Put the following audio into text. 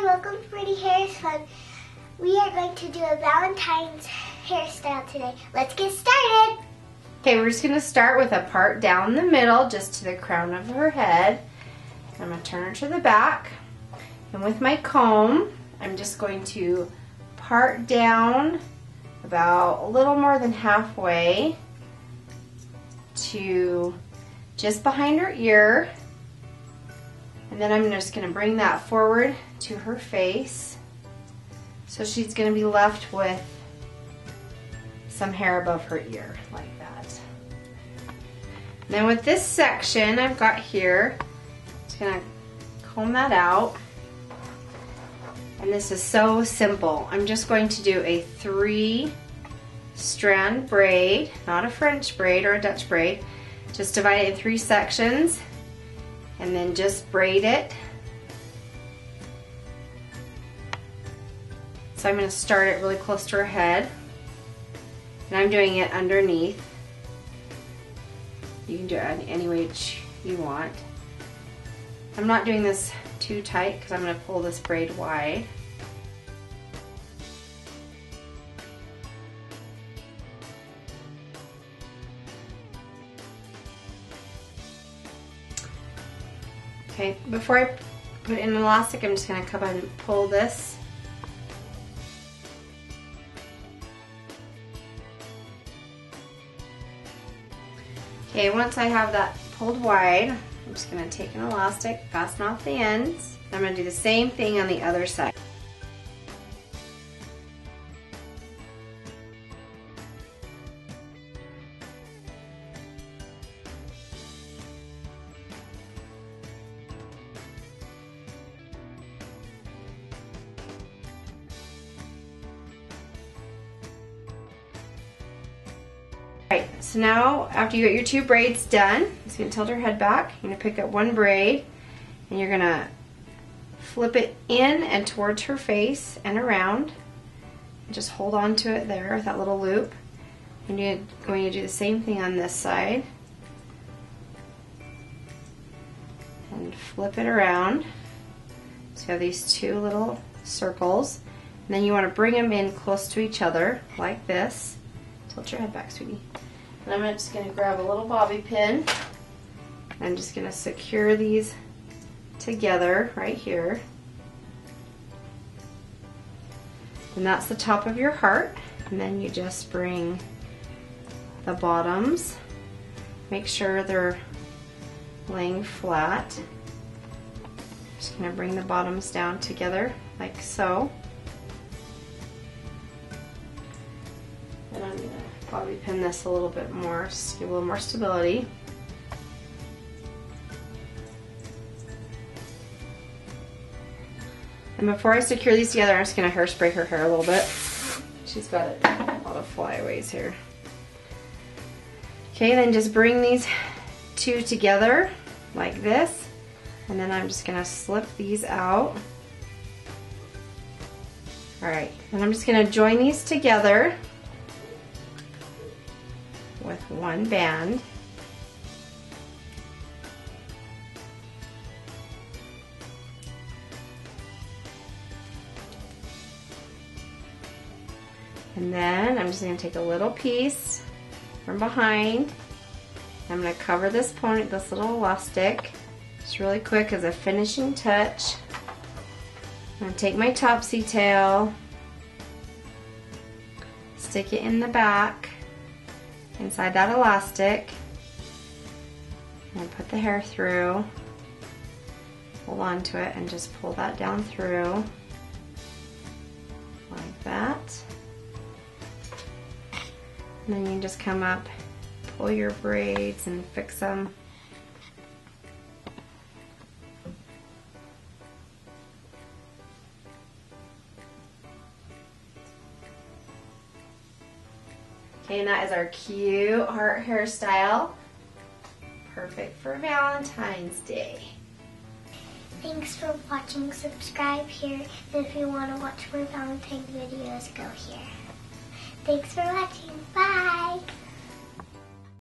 Hi, welcome to Pretty Hair's Fun. We are going to do a Valentine's hairstyle today. Let's get started. Okay, we're just going to start with a part down the middle, just to the crown of her head. I'm going to turn her to the back. And with my comb, I'm just going to part down about a little more than halfway to just behind her ear. And then I'm just going to bring that forward to her face. So she's going to be left with some hair above her ear, like that. Then with this section I've got here, I'm just going to comb that out. And this is so simple. I'm just going to do a 3-strand braid, not a French braid or a Dutch braid. Just divide it in 3 sections and then just braid it. So I'm going to start it really close to her head, and I'm doing it underneath. You can do it any way you want. I'm not doing this too tight because I'm going to pull this braid wide. Okay, before I put in an elastic, I'm just going to come and pull this. Okay, once I have that pulled wide, I'm just going to take an elastic, fasten off the ends. I'm going to do the same thing on the other side. Alright, so now after you get your 2 braids done, just going to tilt her head back. You're going to pick up 1 braid and you're going to flip it in and towards her face and around. And just hold on to it there with that little loop. And you're going to do the same thing on this side. And flip it around. So you have these 2 little circles. And then you want to bring them in close to each other like this. Tilt your head back, sweetie. And I'm just going to grab a little bobby pin. I'm just going to secure these together right here. And that's the top of your heart. And then you just bring the bottoms. Make sure they're laying flat. Just going to bring the bottoms down together like so. And I'm going to bobby pin this a little bit more, just give a little more stability. And before I secure these together, I'm just going to hairspray her hair a little bit. She's got a lot of flyaways here. Okay, then just bring these 2 together like this. And then I'm just going to slip these out. Alright, and I'm just going to join these together with 1 band. And then I'm just going to take a little piece from behind. I'm going to cover this point, this little elastic, just really quick as a finishing touch. I'm going to take my topsy tail, stick it in the back inside that elastic, and put the hair through, hold on to it and just pull that down through like that. And then you can just come up, pull your braids and fix them. Okay, and that is our cute heart hairstyle. Perfect for Valentine's Day. Thanks for watching. Subscribe here. And if you want to watch more Valentine videos, go here. Thanks for watching.